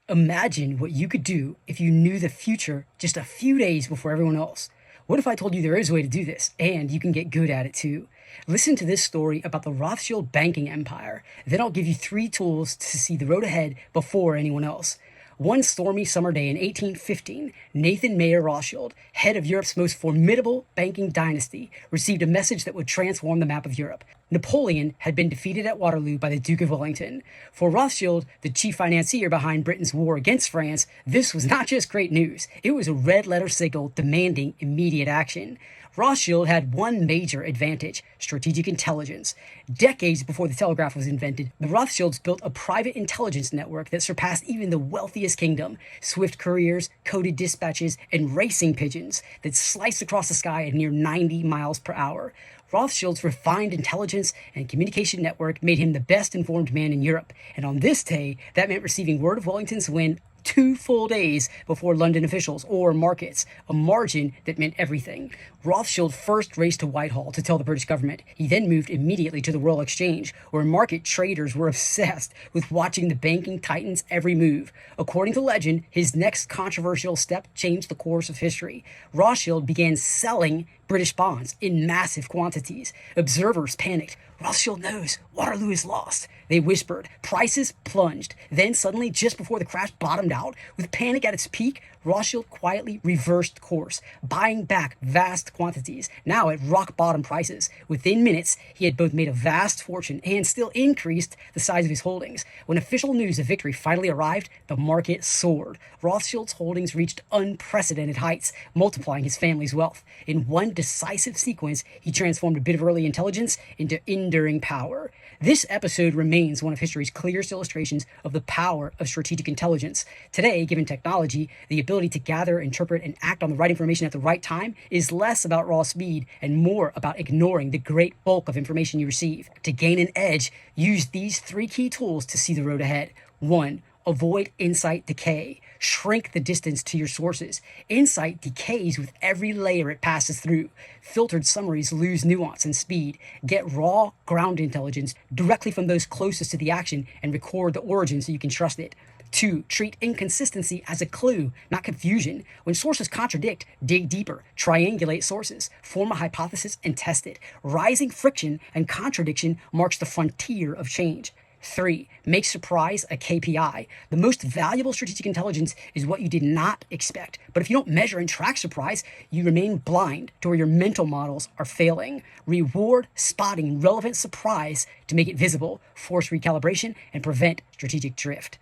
Imagine what you could do if you knew the future just a few days before everyone else. What if I told you there is a way to do this, and you can get good at it too? Listen to this story about the Rothschild banking empire. Then I'll give you 3 tools to see the road ahead before anyone else. One stormy summer day in 1815, Nathan Mayer Rothschild, head of Europe's most formidable banking dynasty, received a message that would transform the map of Europe. Napoleon had been defeated at Waterloo by the Duke of Wellington. For Rothschild, the chief financier behind Britain's war against France, this was not just great news, it was a red-letter signal demanding immediate action. Rothschild had one major advantage: strategic intelligence. Decades before the telegraph was invented, the Rothschilds built a private intelligence network that surpassed even the wealthiest kingdom. Swift couriers, coded dispatches, and racing pigeons that sliced across the sky at near 90 miles per hour. Rothschild's refined intelligence and communication network made him the best informed man in Europe. And on this day, that meant receiving word of Wellington's win 2 full days before London officials or markets, a margin that meant everything. Rothschild first raced to Whitehall to tell the British government. He then moved immediately to the Royal Exchange, where market traders were obsessed with watching the banking titan's every move. According to legend, his next controversial step changed the course of history. Rothschild began selling British bonds in massive quantities. Observers panicked. Rothschild knows Waterloo is lost, they whispered. Prices plunged. Then suddenly, just before the crash bottomed out, with panic at its peak, Rothschild quietly reversed course, buying back vast quantities, now at rock-bottom prices. Within minutes, he had both made a vast fortune and still increased the size of his holdings. When official news of victory finally arrived, the market soared. Rothschild's holdings reached unprecedented heights, multiplying his family's wealth. In one decisive sequence, he transformed a bit of early intelligence into enduring power. This episode remains one of history's clearest illustrations of the power of strategic intelligence. Today, given technology, the ability to gather, interpret, and act on the right information at the right time is less about raw speed and more about ignoring the great bulk of information you receive. To gain an edge, use these 3 key tools to see the road ahead. 1. Avoid insight decay. Shrink the distance to your sources. Insight decays with every layer it passes through. Filtered summaries lose nuance and speed. Get raw ground intelligence directly from those closest to the action and record the origin so you can trust it. 2. Treat inconsistency as a clue, not confusion. When sources contradict, dig deeper, triangulate sources, form a hypothesis, and test it. Rising friction and contradiction marks the frontier of change. 3. Make surprise a KPI. The most valuable strategic intelligence is what you did not expect. But if you don't measure and track surprise, you remain blind to where your mental models are failing. Reward spotting relevant surprise to make it visible, force recalibration, and prevent strategic drift.